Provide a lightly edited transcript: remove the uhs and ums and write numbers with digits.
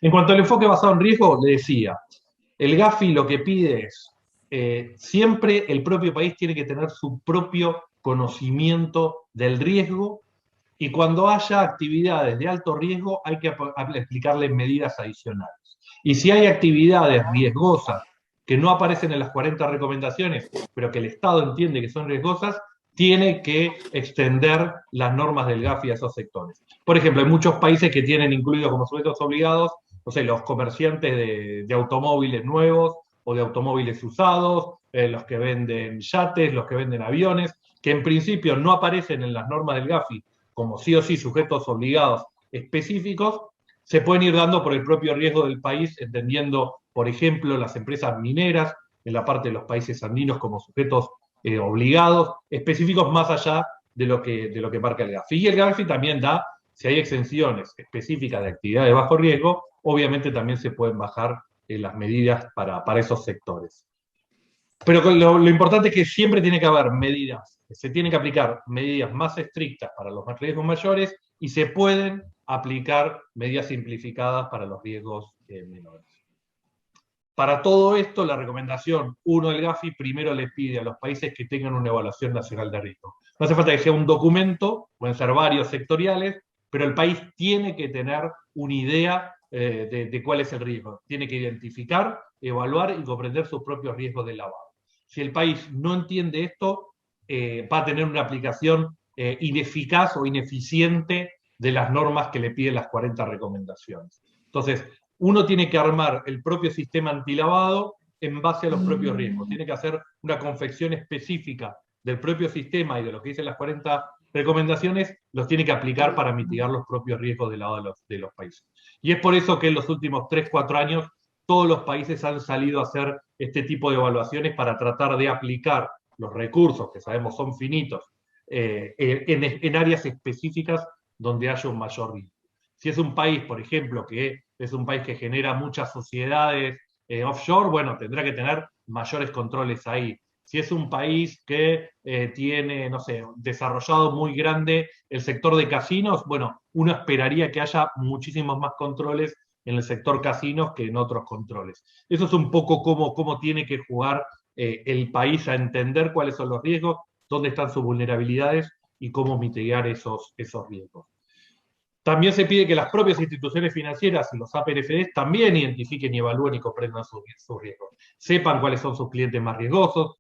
En cuanto al enfoque basado en riesgo, le decía, el Gafi lo que pide es, siempre el propio país tiene que tener su propio conocimiento del riesgo y cuando haya actividades de alto riesgo hay que aplicarle medidas adicionales. Y si hay actividades riesgosas que no aparecen en las 40 recomendaciones, pero que el Estado entiende que son riesgosas, tiene que extender las normas del Gafi a esos sectores. Por ejemplo, hay muchos países que tienen incluidos como sujetos obligados, no sé, los comerciantes de automóviles nuevos o de automóviles usados, los que venden yates, los que venden aviones, que en principio no aparecen en las normas del Gafi como sí o sí sujetos obligados específicos, se pueden ir dando por el propio riesgo del país, entendiendo, por ejemplo, las empresas mineras en la parte de los países andinos como sujetos obligados, específicos más allá de lo que marca el GAFI. Y el GAFI también da, si hay exenciones específicas de actividades de bajo riesgo, obviamente también se pueden bajar las medidas para esos sectores. Pero lo importante es que siempre tiene que haber medidas, se tienen que aplicar medidas más estrictas para los riesgos mayores y se pueden aplicar medidas simplificadas para los riesgos menores. Para todo esto, la recomendación 1 del GAFI primero le pide a los países que tengan una evaluación nacional de riesgo. No hace falta que sea un documento, pueden ser varios sectoriales, pero el país tiene que tener una idea de cuál es el riesgo. Tiene que identificar, evaluar y comprender sus propios riesgos de lavado. Si el país no entiende esto, va a tener una aplicación ineficaz o ineficiente de las normas que le piden las 40 recomendaciones. Entonces, uno tiene que armar el propio sistema antilavado en base a los propios riesgos. Tiene que hacer una confección específica del propio sistema y de lo que dicen las 40 recomendaciones, los tiene que aplicar para mitigar los propios riesgos del lado de los países. Y es por eso que en los últimos 3, 4 años todos los países han salido a hacer este tipo de evaluaciones para tratar de aplicar los recursos, que sabemos son finitos, en áreas específicas donde haya un mayor riesgo. Si es un país, por ejemplo, que es un país que genera muchas sociedades offshore, bueno, tendrá que tener mayores controles ahí. Si es un país que tiene, no sé, desarrollado muy grande el sector de casinos, bueno, uno esperaría que haya muchísimos más controles en el sector casinos que en otros controles. Eso es un poco cómo tiene que jugar el país a entender cuáles son los riesgos, dónde están sus vulnerabilidades y cómo mitigar esos riesgos. También se pide que las propias instituciones financieras y los APRFDs también identifiquen y evalúen y comprendan sus riesgos. Sepan cuáles son sus clientes más riesgosos,